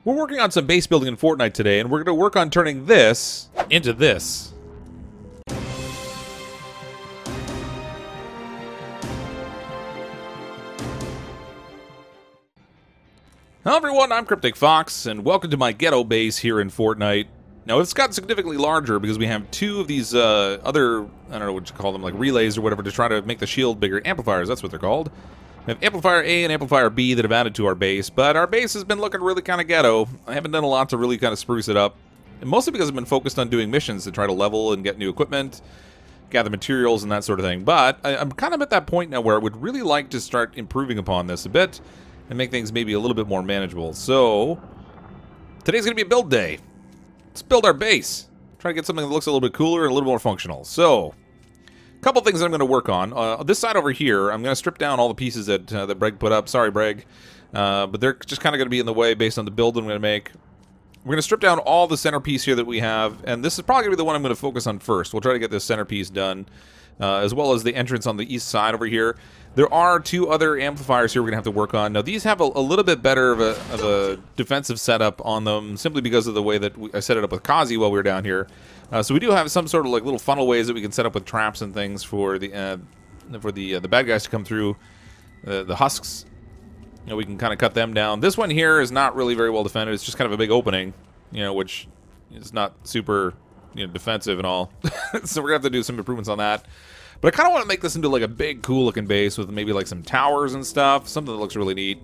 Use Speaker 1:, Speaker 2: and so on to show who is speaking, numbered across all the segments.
Speaker 1: We're working on some base building in Fortnite today, and we're going to work on turning this into this. Hello everyone, I'm CrypticFox, and welcome to my ghetto base here in Fortnite. Now, it's gotten significantly larger because we have two of these other, I don't know what you call them, like relays or whatever, to try to make the shield bigger. Amplifiers, that's what they're called. We have Amplifier A and Amplifier B that have added to our base, but our base has been looking really kind of ghetto. I haven't done a lot to really kind of spruce it up, and mostly because I've been focused on doing missions to try to level and get new equipment, gather materials, and that sort of thing. But I'm kind of at that point now where I would really like to start improving upon this a bit and make things maybe a little bit more manageable. So, today's going to be a build day. Let's build our base. Try to get something that looks a little bit cooler and a little more functional. So, a couple things that I'm going to work on. This side over here, I'm going to strip down all the pieces that that Breg put up. Sorry, Breg. But they're just kind of going to be in the way based on the build I'm going to make. We're going to strip down all the centerpiece here that we have, and this is probably going to be the one I'm going to focus on first. We'll try to get this centerpiece done, as well as the entrance on the east side over here. There are two other amplifiers here we're going to have to work on. Now, these have a little bit better of a defensive setup on them, simply because of the way that I set it up with Kazi while we were down here. So we do have some sort of like little funnel ways that we can set up with traps and things for the bad guys to come through, the husks. You know, we can kind of cut them down. This one here is not really very well defended. It's just kind of a big opening, you know, which is not super, you know, defensive and all. So we're gonna have to do some improvements on that. But I kind of want to make this into like a big, cool-looking base with maybe like some towers and stuff, something that looks really neat.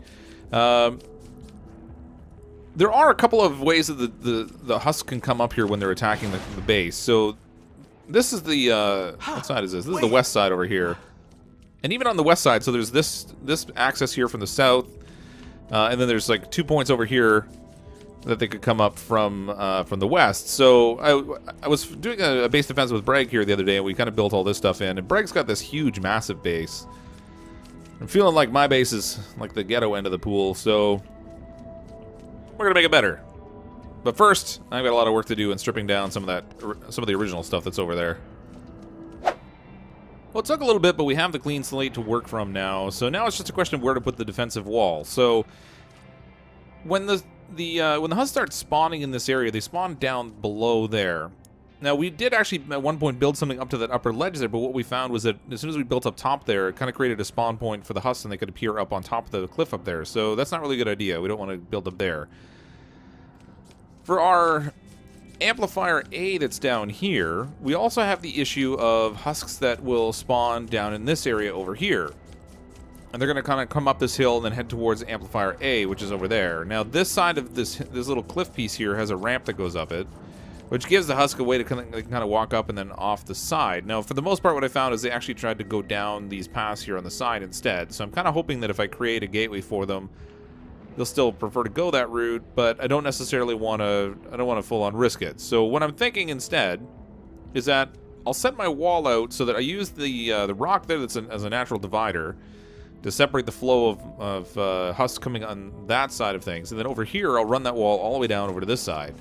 Speaker 1: There are a couple of ways that the husks can come up here when they're attacking the base. So this is the what side is this? This is the west side over here. And even on the west side, so there's this access here from the south, and then there's like 2 points over here that they could come up from the west. So I was doing a base defense with Breg here the other day, and we kind of built all this stuff in. And Breg's got this huge, massive base. I'm feeling like my base is like the ghetto end of the pool, so we're gonna make it better. But first, I've got a lot of work to do in stripping down some of the original stuff that's over there. Well, it took a little bit, but we have the clean slate to work from now. So now it's just a question of where to put the defensive wall. So when the husks start spawning in this area, they spawn down below there. Now, we did actually at one point build something up to that upper ledge there, but what we found was that as soon as we built up top there, it kind of created a spawn point for the husks, and they could appear up on top of the cliff up there. So that's not really a good idea. We don't want to build up there. For our Amplifier A that's down here, we also have the issue of husks that will spawn down in this area over here. And they're going to kind of come up this hill and then head towards Amplifier A, which is over there. Now, this side of this little cliff piece here has a ramp that goes up it, which gives the husk a way to kind of walk up and then off the side. Now, for the most part, what I found is they actually tried to go down these paths here on the side instead. So I'm kind of hoping that if I create a gateway for them, they'll still prefer to go that route, but I don't necessarily want to, full-on risk it. So what I'm thinking instead is that I'll set my wall out so that I use the rock there that's as a natural divider to separate the flow of husks coming on that side of things. And then over here, I'll run that wall all the way down over to this side.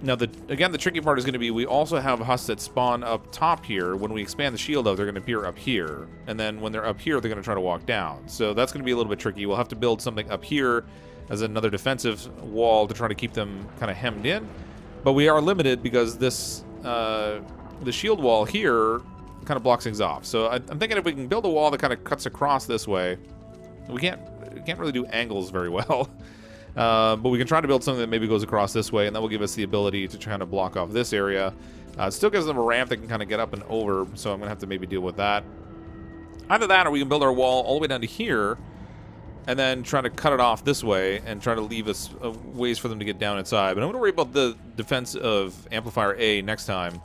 Speaker 1: Now, again, the tricky part is going to be we also have husks that spawn up top here. When we expand the shield out, they're going to appear up here. And then when they're up here, they're going to try to walk down. So that's going to be a little bit tricky. We'll have to build something up here as another defensive wall to try to keep them kind of hemmed in. But we are limited because this the shield wall here kind of blocks things off. So I'm thinking if we can build a wall that kind of cuts across this way, we can't really do angles very well. But we can try to build something that maybe goes across this way, and that will give us the ability to try to block off this area. It still gives them a ramp that can kind of get up and over, so I'm going to have to maybe deal with that. Either that, or we can build our wall all the way down to here, and then try to cut it off this way, and try to leave us ways for them to get down inside. But I'm going to worry about the defense of Amplifier A next time.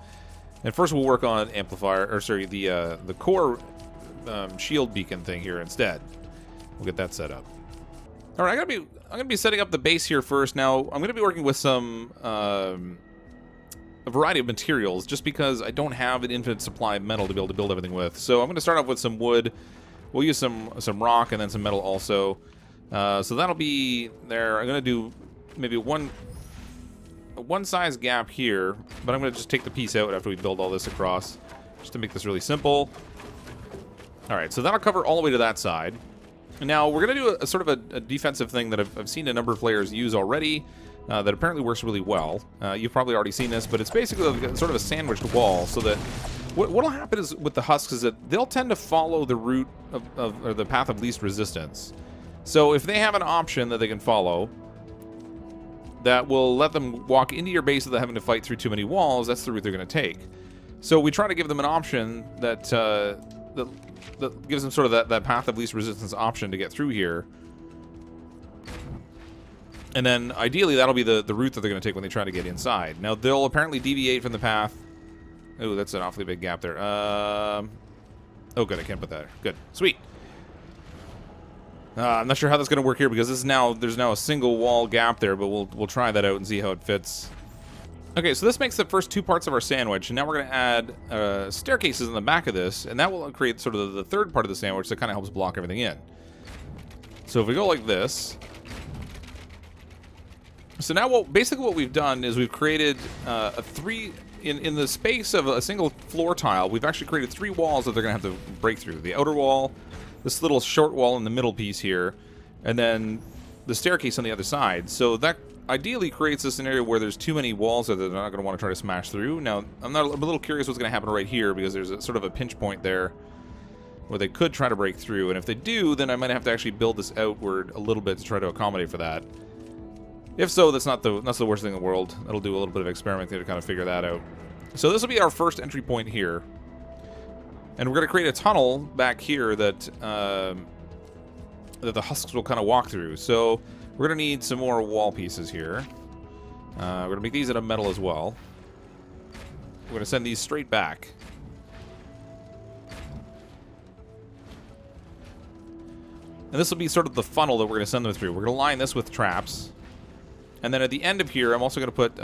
Speaker 1: And first we'll work on the core shield beacon thing here instead. We'll get that set up. All right, I'm gonna be setting up the base here first. Now, I'm gonna be working with some a variety of materials, just because I don't have an infinite supply of metal to be able to build everything with. So I'm gonna start off with some wood. We'll use some rock and then some metal also. So that'll be there. I'm gonna do maybe one size gap here, but I'm gonna just take the piece out after we build all this across, just to make this really simple. All right, so that'll cover all the way to that side. Now, we're going to do a sort of a defensive thing that I've seen a number of players use already that apparently works really well. You've probably already seen this, but it's basically sort of a sandwiched wall so that what'll happen is with the husks is that they'll tend to follow the route or the path of least resistance. So if they have an option that they can follow that will let them walk into your base without having to fight through too many walls, that's the route they're going to take. So we try to give them an option that that gives them sort of that path of least resistance option to get through here. And then, ideally, that'll be the route that they're going to take when they try to get inside. Now, they'll apparently deviate from the path. Oh, that's an awfully big gap there. Oh, good, I can't put that there. Good. Sweet. I'm not sure how that's going to work here because there's now a single wall gap there, but we'll try that out and see how it fits. Okay, so this makes the first two parts of our sandwich, and now we're going to add staircases in the back of this, and that will create sort of the third part of the sandwich that kind of helps block everything in. So if we go like this... So now basically what we've done is we've created in the space of a single floor tile, we've actually created 3 walls that they're going to have to break through. The outer wall, this little short wall in the middle piece here, and then the staircase on the other side. So that ideally creates a scenario where there's too many walls that they're not going to want to try to smash through. Now, I'm a little curious what's going to happen right here because there's sort of a pinch point there where they could try to break through. And if they do, then I might have to actually build this outward a little bit to try to accommodate for that. If so, that's not the worst thing in the world. That'll do a little bit of experimenting to kind of figure that out. So this will be our first entry point here. And we're going to create a tunnel back here that the husks will kind of walk through. So we're going to need some more wall pieces here. We're going to make these out of metal as well. We're going to send these straight back. And this will be sort of the funnel that we're going to send them through. We're going to line this with traps. And then at the end of here, I'm also going to put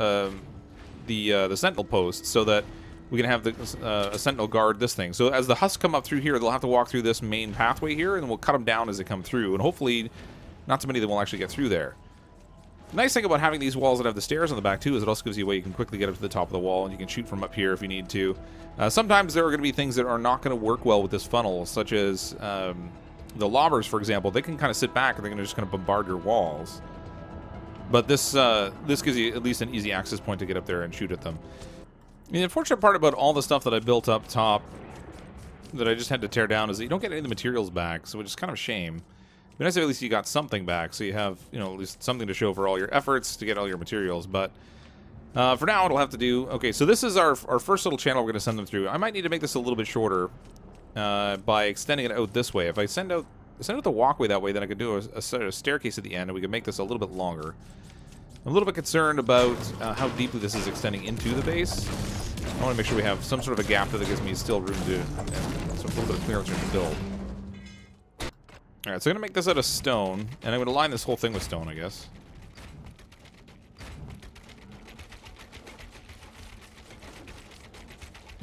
Speaker 1: the sentinel post so that we can have a sentinel guard this thing. So as the husks come up through here, they'll have to walk through this main pathway here, and we'll cut them down as they come through. And hopefully, not so many of them will actually get through there. The nice thing about having these walls that have the stairs on the back, too, is it also gives you a way you can quickly get up to the top of the wall, and you can shoot from up here if you need to. Sometimes there are going to be things that are not going to work well with this funnel, such as the lobbers, for example. They can kind of sit back, and they're just going to bombard your walls. But this gives you at least an easy access point to get up there and shoot at them. The unfortunate part about all the stuff that I built up top that I just had to tear down is that you don't get any of the materials back, so which is kind of a shame. It'd be nice if at least you got something back, so you have, you know, at least something to show for all your efforts to get all your materials. But for now, it'll have to do. Okay, so this is our first little channel we're going to send them through. I might need to make this a little bit shorter by extending it out this way. If I send out the walkway that way, then I could do a staircase at the end, and we could make this a little bit longer. I'm a little bit concerned about how deeply this is extending into the base. I want to make sure we have some sort of a gap that gives me still room to, a little bit of clearance room to build. Alright, so I'm going to make this out of stone, and I'm going to line this whole thing with stone, I guess.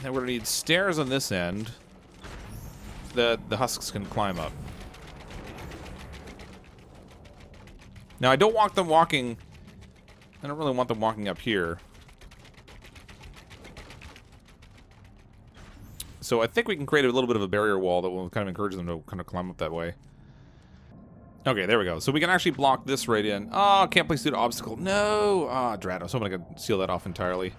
Speaker 1: And we're going to need stairs on this end that the husks can climb up. Now, I don't want them walking... I don't really want them walking up here. So I think we can create a little bit of a barrier wall that will kind of encourage them to kind of climb up that way. Okay, there we go. So we can actually block this right in. Oh, can't place due to obstacle. No! Ah, drat. I was hoping I could seal that off entirely.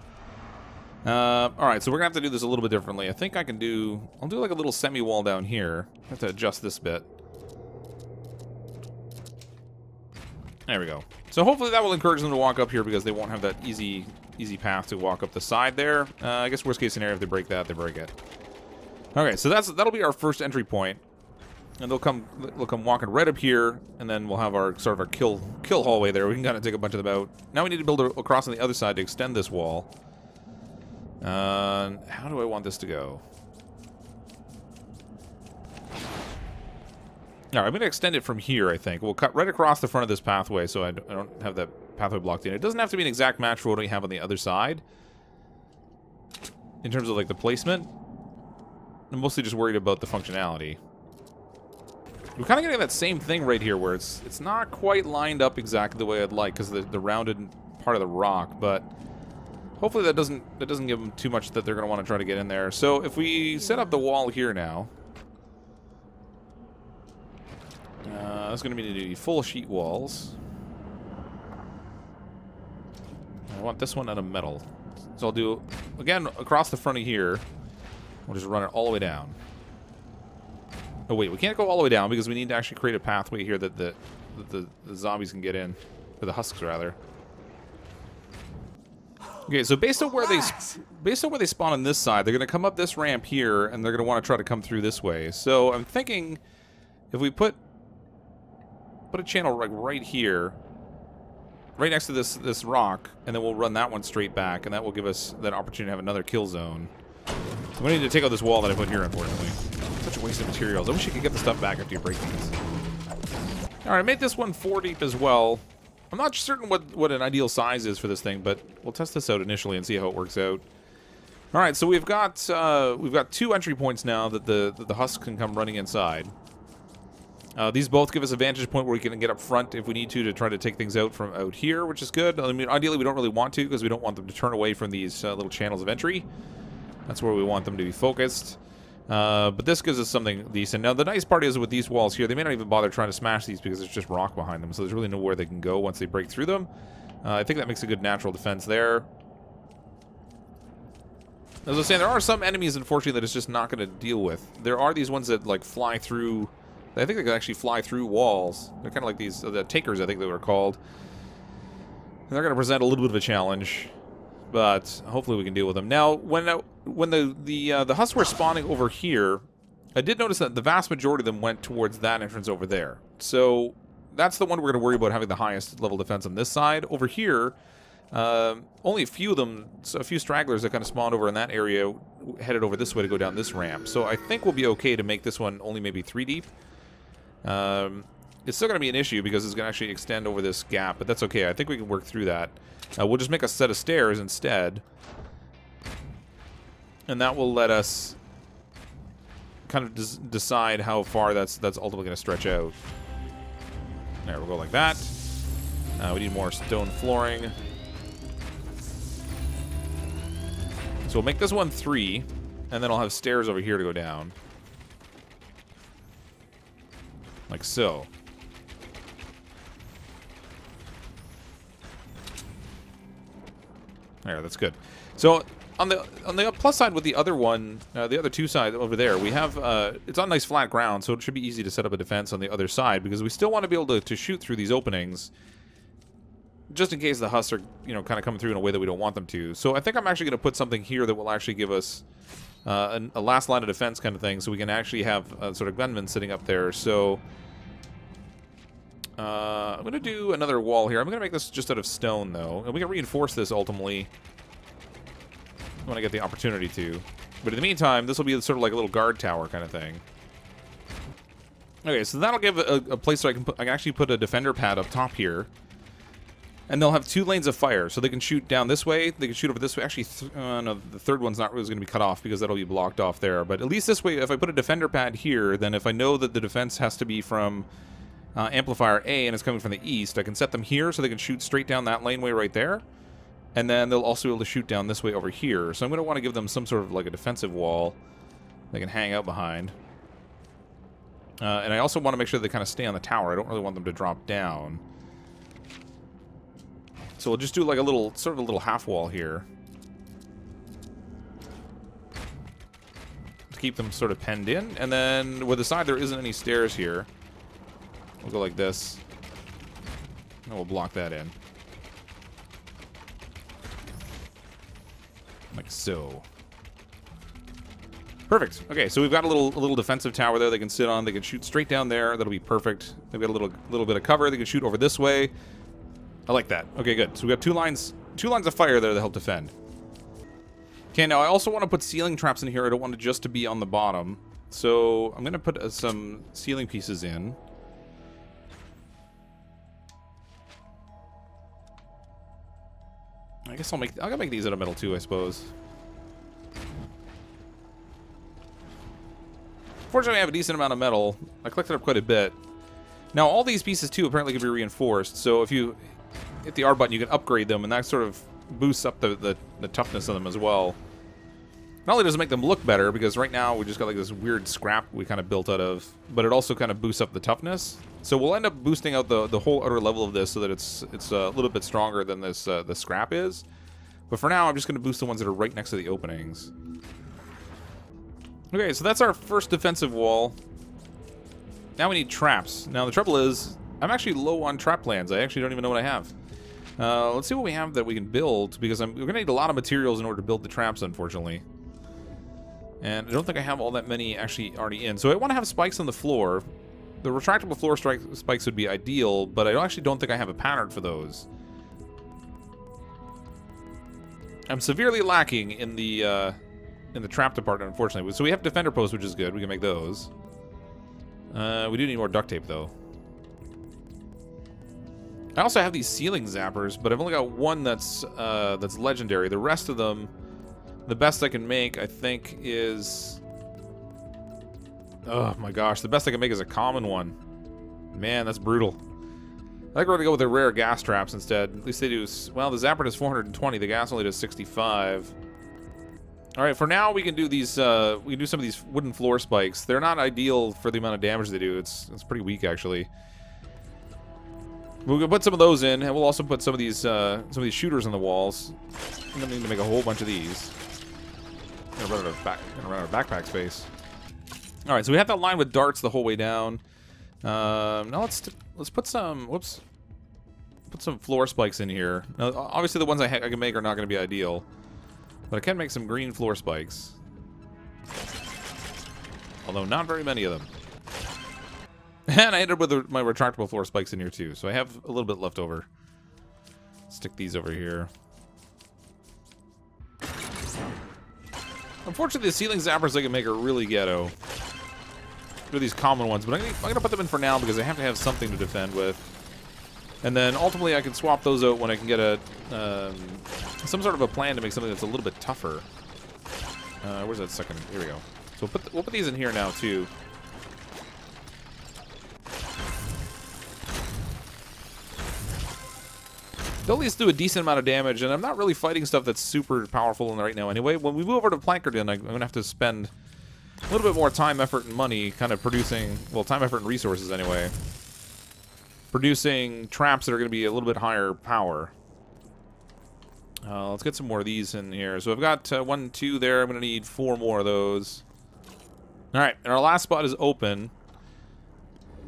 Speaker 1: Alright, so we're going to have to do this a little bit differently. I think I can do... I'll do like a little semi-wall down here. I have to adjust this bit. There we go. So hopefully that will encourage them to walk up here because they won't have that easy path to walk up the side there. I guess worst case scenario, if they break that, they break it. Okay, so that'll be our first entry point. And they'll come walking right up here, and then we'll have our sort of our kill hallway there. We can kind of take a bunch of them out. Now we need to build across on the other side to extend this wall. How do I want this to go? Alright, I'm going to extend it from here, I think. We'll cut right across the front of this pathway so I don't have that pathway blocked in. It doesn't have to be an exact match for what we have on the other side. In terms of, like, the placement. I'm mostly just worried about the functionality. We're kind of getting that same thing right here where it's not quite lined up exactly the way I'd like because of the rounded part of the rock, but hopefully that doesn't give them too much that they're going to want to try to get in there. So if we set up the wall here now... That's going to be the full sheet walls. I want this one out of metal. So I'll do, again, across the front of here. We'll just run it all the way down. Oh, wait, we can't go all the way down because we need to actually create a pathway here that the zombies can get in. Or the husks, rather. Okay, so based on where they spawn on this side, they're going to come up this ramp here, and they're going to want to try to come through this way. So I'm thinking if we put a channel like right here, right next to this rock, and then we'll run that one straight back, and that will give us that opportunity to have another kill zone. So we need to take out this wall that I put here, unfortunately. Such a waste of materials. I wish you could get the stuff back after you break these. Alright, I made this one 4 deep as well. I'm not certain what an ideal size is for this thing, but we'll test this out initially and see how it works out. Alright, so we've got 2 entry points now that the husks can come running inside. These both give us a vantage point where we can get up front if we need to try to take things out from out here, which is good. I mean, ideally we don't really want to because we don't want them to turn away from these little channels of entry. That's where we want them to be focused. But this gives us something decent. Now, the nice part is with these walls here, they may not even bother trying to smash these because there's just rock behind them, so there's really nowhere they can go once they break through them. I think that makes a good natural defense there. As I was saying, there are some enemies, unfortunately, that it's just not going to deal with. There are these ones that, like, fly through... I think they can actually fly through walls. They're kind of like these... the takers, I think they were called. And they're going to present a little bit of a challenge. But hopefully we can deal with them. Now, when the husks were spawning over here, I did notice that the vast majority of them went towards that entrance over there. So that's the one we're going to worry about having the highest level defense on this side. Over here, only a few of them, so a few stragglers that kind of spawned over in that area, headed over this way to go down this ramp. So I think we'll be okay to make this one only maybe 3 deep. It's still going to be an issue because it's going to actually extend over this gap, but that's okay. I think we can work through that. We'll just make a set of stairs instead. And that will let us kind of decide how far that's ultimately going to stretch out. There, we'll go like that. We need more stone flooring. So we'll make this one 3, and then I'll have stairs over here to go down. Like so. There, that's good. So on the plus side with the other one, the other 2 sides over there, we have it's on nice flat ground, so it should be easy to set up a defense on the other side because we still want to be able to shoot through these openings, just in case the husks are kind of coming through in a way that we don't want them to. So I think I'm actually going to put something here that will actually give us a last line of defense kind of thing, so we can actually have sort of gunmen sitting up there. So I'm going to do another wall here. I'm going to make this just out of stone, though. And we can reinforce this, ultimately, when I get the opportunity to. But in the meantime, this will be sort of like a little guard tower kind of thing. Okay, so that'll give a place where I can actually put a defender pad up top here. And they'll have 2 lanes of fire, so they can shoot down this way, they can shoot over this way. Actually, no, the third one's not really going to be cut off because that'll be blocked off there. But at least this way, if I put a defender pad here, then if I know that the defense has to be from amplifier A and it's coming from the east, I can set them here so they can shoot straight down that laneway right there. And then they'll also be able to shoot down this way over here. So I'm going to want to give them some sort of like a defensive wall they can hang out behind. And I also want to make sure they kind of stay on the tower. I don't really want them to drop down. So we'll just do like a little, sort of a little half wall here. To keep them sort of penned in. And then with the side there isn't any stairs here. We'll go like this. And we'll block that in. Like so. Perfect. Okay, so we've got a little defensive tower there they can sit on. They can shoot straight down there. That'll be perfect. They've got a little bit of cover. They can shoot over this way. I like that. Okay, good. So we have two lines of fire there to help defend. Okay, now I also want to put ceiling traps in here. I don't want it just to be on the bottom. So I'm going to put some ceiling pieces in. I guess I'll make these out of metal too, I suppose. Fortunately, I have a decent amount of metal. I collected up quite a bit. Now, all these pieces too apparently can be reinforced. So if you hit the R button, you can upgrade them, and that sort of boosts up the toughness of them as well. Not only does it make them look better, because right now we just got like this weird scrap we kind of built out of, but it also kind of boosts up the toughness. So we'll end up boosting out the whole outer level of this so that it's a little bit stronger than this the scrap is. But for now, I'm just going to boost the ones that are right next to the openings. Okay, so that's our first defensive wall. Now we need traps. Now the trouble is, I'm actually low on trap plans. I actually don't even know what I have. Let's see what we have that we can build, because we're going to need a lot of materials in order to build the traps, unfortunately. And I don't think I have all that many actually already in. So I want to have spikes on the floor. The retractable floor spikes would be ideal, but I actually don't think I have a pattern for those. I'm severely lacking in the trap department, unfortunately. So we have defender posts, which is good. We can make those. We do need more duct tape, though. I also have these ceiling zappers, but I've only got one that's legendary. The rest of them, the best I can make, I think, is... Oh my gosh, the best I can make is a common one. Man, that's brutal. I think we're gonna go with the rare gas traps instead. At least they do... Well, the zapper does 420, the gas only does 65. Alright, for now we can do these, we can do some of these wooden floor spikes. They're not ideal for the amount of damage they do. It's pretty weak, actually. We'll put some of those in, and we'll also put some of these shooters on the walls. I'm gonna need to make a whole bunch of these. I'm gonna run out of backpack space. All right, so we have that line with darts the whole way down. Now let's put some put some floor spikes in here. Now, obviously the ones I can make are not going to be ideal, but I can make some green floor spikes. Although not very many of them. And I ended up with my retractable floor spikes in here too, so I have a little bit left over. Stick these over here. Unfortunately, the ceiling zappers I can make are really ghetto. They're these common ones, but I'm gonna put them in for now because I have to have something to defend with. And then ultimately, I can swap those out when I can get a some sort of a plan to make something that's a little bit tougher. Where's that second? Here we go. So we'll put these in here now too. They'll at least do a decent amount of damage, and I'm not really fighting stuff that's super powerful in there right now anyway. When we move over to Plankerton, I'm going to have to spend a little bit more time, effort, and money kind of producing, well, time, effort, and resources anyway. Producing traps that are going to be a little bit higher power. Let's get some more of these in here. So I've got 1, 2 there. I'm going to need 4 more of those. All right, and our last spot is open,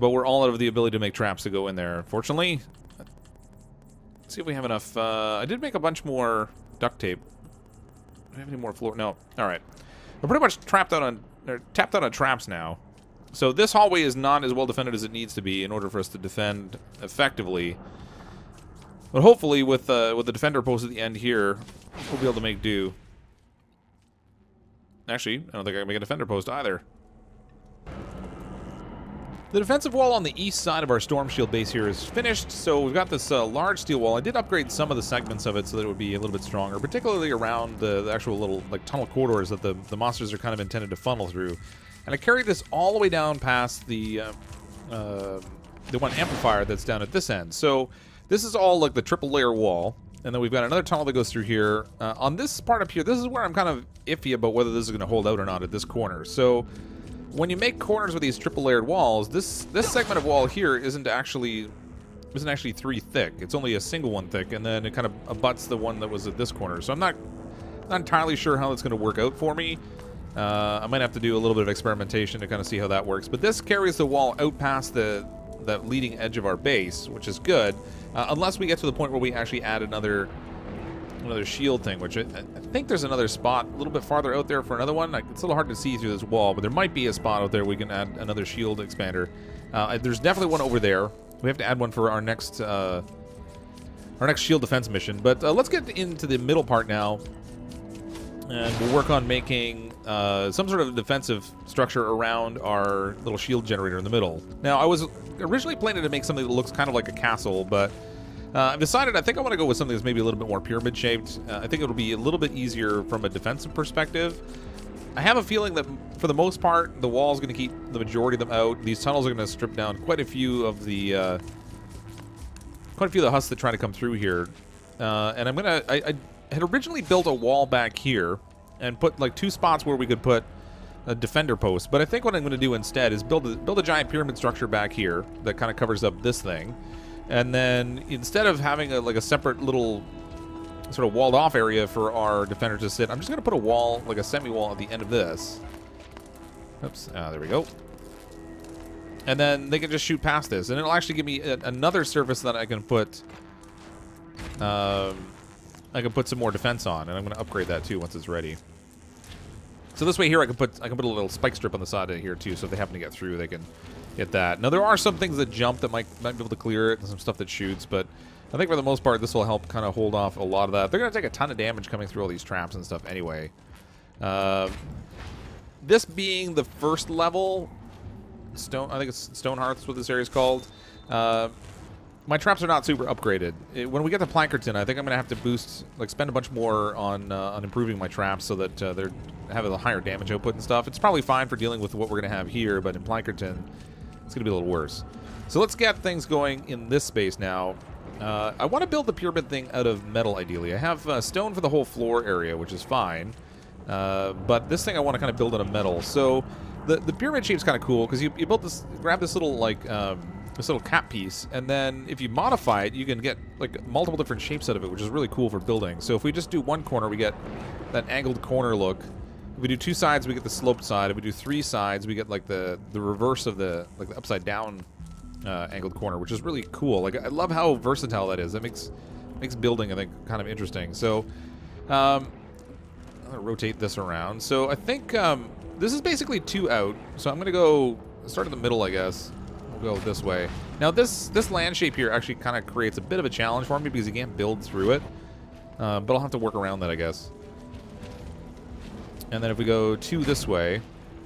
Speaker 1: but we're all out of the ability to make traps to go in there, unfortunately. Let's see if we have enough. I did make a bunch more duct tape. Do I have any more floor? No. All right. We're pretty much tapped out on traps now. So this hallway is not as well defended as it needs to be in order for us to defend effectively. But hopefully, with the defender post at the end here, we'll be able to make do. Actually, I don't think I can make a defender post either. The defensive wall on the east side of our storm shield base here is finished, so we've got this large steel wall. I did upgrade some of the segments of it so that it would be a little bit stronger, particularly around the actual little like tunnel corridors that the monsters are kind of intended to funnel through. And I carried this all the way down past the one amplifier that's down at this end. So this is all like the triple layer wall, and then we've got another tunnel that goes through here. On this part up here, this is where I'm kind of iffy about whether this is going to hold out or not at this corner. So when you make corners with these triple layered walls, this segment of wall here isn't actually 3 thick. It's only a single one thick, and then it kind of abuts the one that was at this corner. So I'm not entirely sure how that's going to work out for me. I might have to do a little bit of experimentation to kind of see how that works. But this carries the wall out past that leading edge of our base, which is good, unless we get to the point where we actually add another shield thing, which I think there's another spot a little bit farther out there for another one. It's a little hard to see through this wall, but there might be a spot out there we can add another shield expander. There's definitely one over there. We have to add one for our next shield defense mission. But let's get into the middle part now, and we'll work on making some sort of defensive structure around our little shield generator in the middle. Now, I was originally planning to make something that looks kind of like a castle, but I've decided I think I want to go with something that's maybe a little bit more pyramid-shaped. I think it'll be a little bit easier from a defensive perspective. I have a feeling that, for the most part, the wall's going to keep the majority of them out. These tunnels are going to strip down quite a few of the husks that try to come through here. And I had originally built a wall back here, and put like 2 spots where we could put a defender post. But I think what I'm going to do instead is build a giant pyramid structure back here that kind of covers up this thing. And then instead of having like a separate little sort of walled off area for our defender to sit, I'm just going to put a wall, like a semi-wall at the end of this. Oops, there we go. And then they can just shoot past this, and it'll actually give me another surface that I can put some more defense on, and I'm going to upgrade that too once it's ready. So this way here I can put a little spike strip on the side of here too, so if they happen to get through, they can hit that. Now there are some things that jump that might be able to clear it, and some stuff that shoots, but I think for the most part this will help kind of hold off a lot of that. They're going to take a ton of damage coming through all these traps and stuff anyway. This being the first level, I think it's Stone Hearths, what this area is called. My traps are not super upgraded. When we get to Plankerton, I think I'm gonna have to boost, like, spend a bunch more on improving my traps so that they're having a higher damage output and stuff. It's probably fine for dealing with what we're gonna have here, but in Plankerton, it's gonna be a little worse. So let's get things going in this space now. I want to build the pyramid thing out of metal, ideally. I have stone for the whole floor area, which is fine. But this thing I want to kind of build out of metal. So the pyramid shape's kind of cool because you build this, grab this little like this little cap piece, and then if you modify it, you can get like multiple different shapes out of it, which is really cool for building. So if we just do one corner, we get that angled corner look. If we do 2 sides, we get the sloped side. If we do 3 sides, we get like the reverse of the upside down angled corner, which is really cool. Like, I love how versatile that is. That makes building, I think, kind of interesting. So I'm gonna rotate this around. So I think this is basically 2 out. So I'm gonna go start in the middle, I guess. We'll go this way. Now this land shape here actually kind of creates a bit of a challenge for me because you can't build through it. But I'll have to work around that, I guess. And then if we go 2 this way,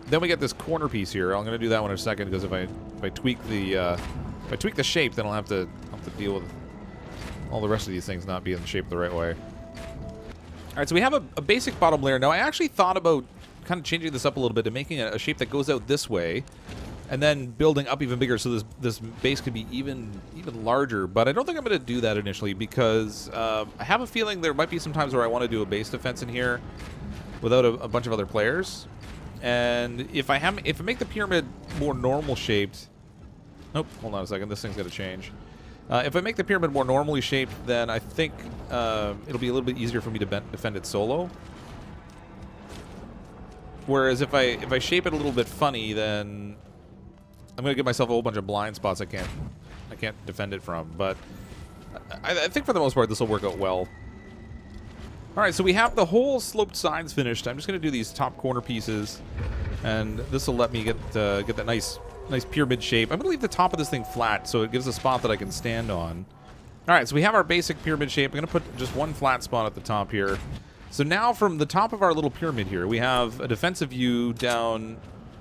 Speaker 1: then we get this corner piece here. I'm going to do that one in a second because if I tweak the shape, then I'll have to deal with all the rest of these things not being shaped the right way. All right, so we have a basic bottom layer. Now I actually thought about kind of changing this up a little bit to making a shape that goes out this way, and then building up even bigger so this base could be even larger. But I don't think I'm going to do that initially because I have a feeling there might be some times where I want to do a base defense in here without a bunch of other players. And if I make the pyramid more normal shaped, nope, hold on a second, this thing's got to change. If I make the pyramid more normally shaped, then I think it'll be a little bit easier for me to defend it solo. Whereas if I shape it a little bit funny, then I'm gonna give myself a whole bunch of blind spots I can't defend it from. But I think for the most part this will work out well. All right, so we have the whole sloped sides finished. I'm just gonna do these top corner pieces, and this will let me get that nice pyramid shape. I'm gonna leave the top of this thing flat so it gives a spot that I can stand on. All right, so we have our basic pyramid shape. I'm gonna put just one flat spot at the top here. So now from the top of our little pyramid here, we have a defensive view down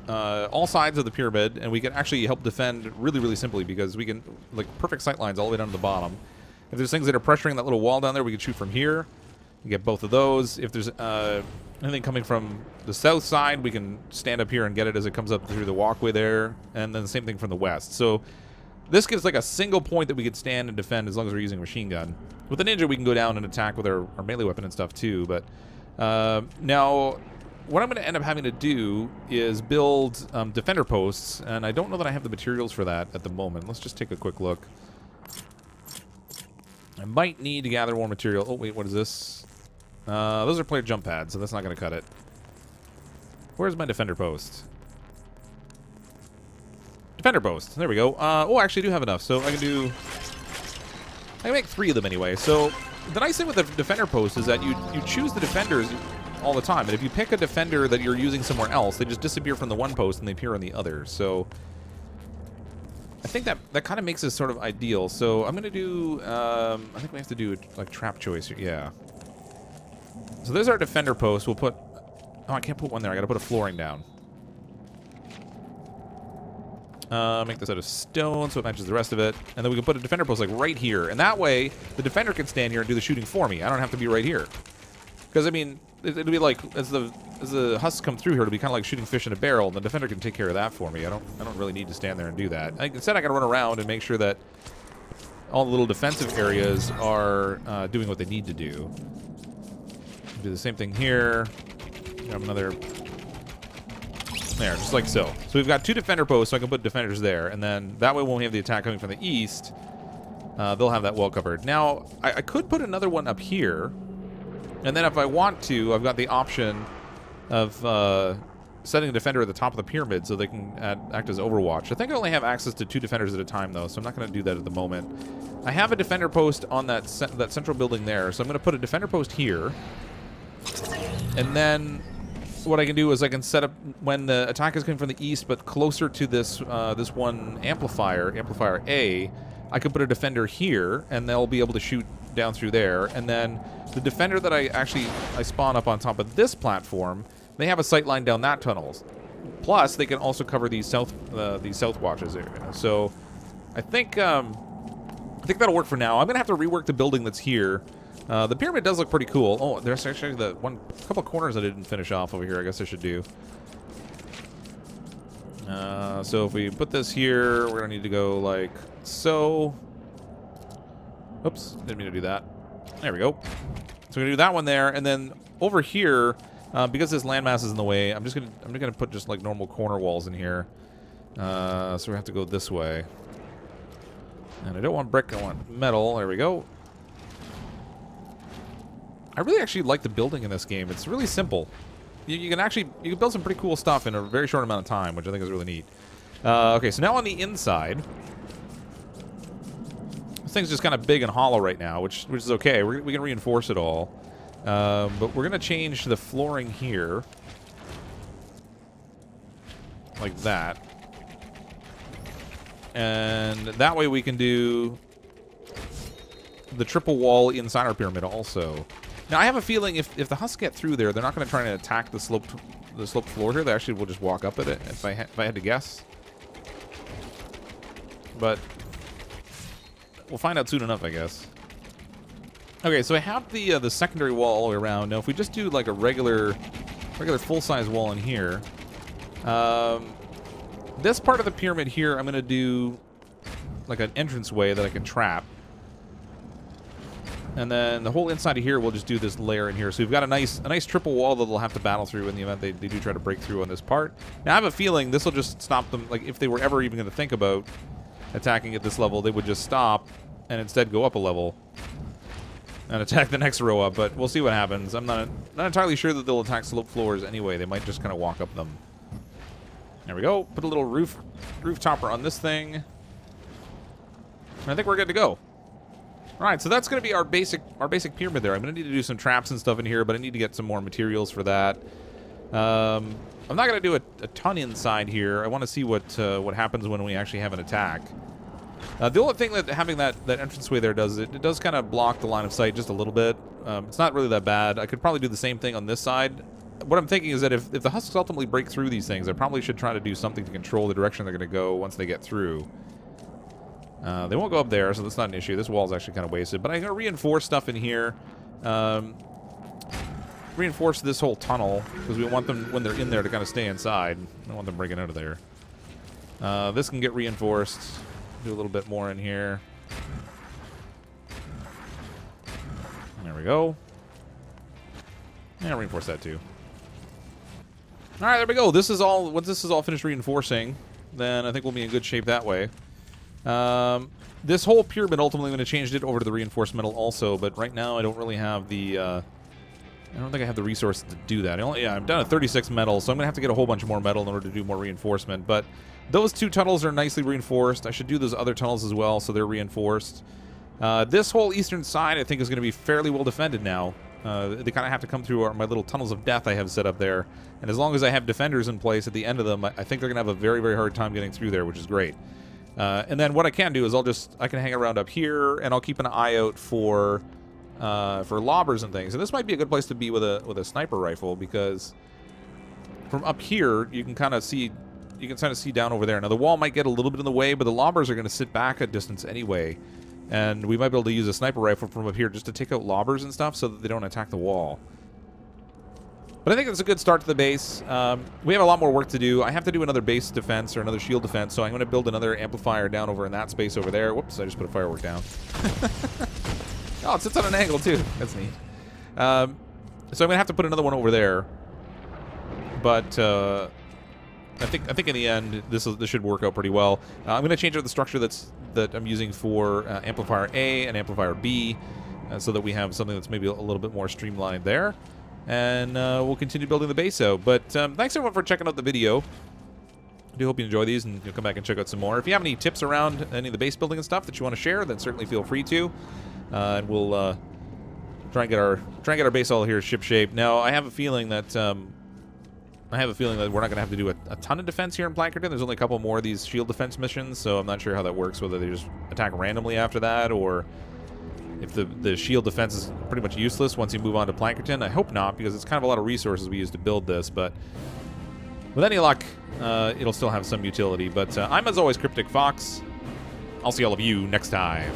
Speaker 1: all sides of the pyramid, and we can actually help defend really simply because we can, like, perfect sight lines all the way down to the bottom. If there's things that are pressuring that little wall down there, we can shoot from here. You get both of those. If there's anything coming from the south side, we can stand up here and get it as it comes up through the walkway there, and then the same thing from the west. So this gives like a single point that we could stand and defend as long as we're using a machine gun. With the ninja, we can go down and attack with our melee weapon and stuff too. But now, what I'm going to end up having to do is build defender posts, and I don't know that I have the materials for that at the moment. Let's just take a quick look. I might need to gather more material. Oh, wait, what is this? Those are player jump pads, so that's not going to cut it. Where's my defender post? Defender post. There we go. Oh, I actually do have enough, so I can make 3 of them anyway. So the nice thing with the defender post is that you choose the defenders all the time, and if you pick a defender that you're using somewhere else, they just disappear from the one post and they appear on the other. So I think that kind of makes this sort of ideal. So I'm going to do, I think we have to do like trap choice here. Yeah. So there's our defender post. We'll put, oh, I can't put one there. I got to put a flooring down. Make this out of stone so it matches the rest of it. And then we can put a defender post like right here. And that way, the defender can stand here and do the shooting for me. I don't have to be right here. Because, I mean, it'll be like, as the husks come through here, it'll be kind of like shooting fish in a barrel, and the defender can take care of that for me. I don't really need to stand there and do that. Instead, I gotta run around and make sure that all the little defensive areas are doing what they need to do. Do the same thing here. Grab another. There, just like so. So we've got 2 defender posts, so I can put defenders there. And then that way when we have the attack coming from the east, they'll have that well covered. Now, I could put another one up here. And then if I want to, I've got the option of setting a defender at the top of the pyramid so they can act as overwatch. I think I only have access to 2 defenders at a time, though, so I'm not going to do that at the moment. I have a defender post on that central building there, so I'm going to put a defender post here. And then what I can do is I can set up when the attack is coming from the east, but closer to this this one amplifier A, I could put a defender here, and they'll be able to shoot down through there. And then the defender that I spawn up on top of this platform, they have a sight line down that tunnel. Plus, they can also cover these south watches area. So I think that'll work for now. I'm gonna have to rework the building that's here. The pyramid does look pretty cool. Oh, there's actually couple of corners I didn't finish off over here. I guess I should do. So if we put this here, we're gonna need to go like so. Oops, didn't mean to do that. There we go. So we're gonna do that one there, and then over here, because this landmass is in the way, I'm gonna put just like normal corner walls in here. So we have to go this way. And I don't want brick, I want metal. There we go. I really actually like the building in this game. It's really simple. You can build some pretty cool stuff in a very short amount of time, which I think is really neat. Okay, so now on the inside, this thing's just kind of big and hollow right now, which is okay. We can reinforce it all, but we're gonna change the flooring here, like that, and that way we can do the triple wall inside our pyramid also. Now, I have a feeling if the husks get through there, they're not going to try and attack the sloped floor here. They actually will just walk up at it, if I had to guess. But we'll find out soon enough, I guess. Okay, so I have the secondary wall all the way around. Now, if we just do like a regular full-size wall in here, this part of the pyramid here, I'm going to do like an entranceway that I can trap. And then the whole inside of here, we'll just do this layer in here. So we've got a nice triple wall that they'll have to battle through in the event they do try to break through on this part. Now, I have a feeling this will just stop them. Like, if they were ever even going to think about attacking at this level, they would just stop and instead go up a level and attack the next row up. But we'll see what happens. I'm not entirely sure that they'll attack slope floors anyway. They might just kind of walk up them. There we go. Put a little roof topper on this thing. And I think we're good to go. All right, so that's going to be our basic pyramid there. I'm going to need to do some traps and stuff in here, but I need to get some more materials for that. I'm not going to do a ton inside here. I want to see what happens when we actually have an attack. The only thing that having that entranceway there does, it does kind of block the line of sight just a little bit. It's not really that bad. I could probably do the same thing on this side. What I'm thinking is that if the husks ultimately break through these things, I probably should try to do something to control the direction they're going to go once they get through. They won't go up there, so that's not an issue. This wall's actually kind of wasted. But I'm going to reinforce stuff in here. Reinforce this whole tunnel, because we want them, when they're in there, to kind of stay inside. I don't want them breaking out of there. This can get reinforced. Do a little bit more in here. There we go. And reinforce that too. All right, there we go. This is all. Once this is all finished reinforcing, then I think we'll be in good shape that way. This whole pyramid ultimately I'm going to change it over to the reinforced metal also, but right now I don't really have the. I don't think I have the resources to do that. I'm down at 36 metal, so I'm going to have to get a whole bunch more metal in order to do more reinforcement. But those 2 tunnels are nicely reinforced. I should do those other tunnels as well, so they're reinforced. This whole eastern side I think is going to be fairly well defended now. They kind of have to come through my little tunnels of death I have set up there. And as long as I have defenders in place at the end of them, I think they're going to have a very, very hard time getting through there, which is great. And then what I can do is I can hang around up here, and I'll keep an eye out for lobbers and things. And this might be a good place to be with a sniper rifle, because from up here you can kind of see down over there. Now the wall might get a little bit in the way, but the lobbers are going to sit back a distance anyway. And we might be able to use a sniper rifle from up here just to take out lobbers and stuff so that they don't attack the wall. But I think it's a good start to the base. We have a lot more work to do. I have to do another base defense or another shield defense, so I'm going to build another amplifier down over in that space over there. Whoops, I just put a firework down. Oh, it sits on an angle too. That's neat. So I'm going to have to put another one over there. but I think in the end this should work out pretty well. I'm going to change out the structure that I'm using for amplifier A and amplifier B, so that we have something that's maybe a little bit more streamlined there. And we'll continue building the base out. But thanks everyone for checking out the video. I do hope you enjoy these and you'll come back and check out some more. If you have any tips around any of the base building and stuff that you want to share, then certainly feel free to. And we'll try and get our base all here ship shape. Now I have a feeling that we're not going to have to do a ton of defense here in Plankerton. There's only a couple more of these shield defense missions, so I'm not sure how that works. Whether they just attack randomly after that, or if the shield defense is pretty much useless once you move on to Plankerton. I hope not, because it's kind of a lot of resources we use to build this. But with any luck, it'll still have some utility. But I'm, as always, CrypticFox. I'll see all of you next time.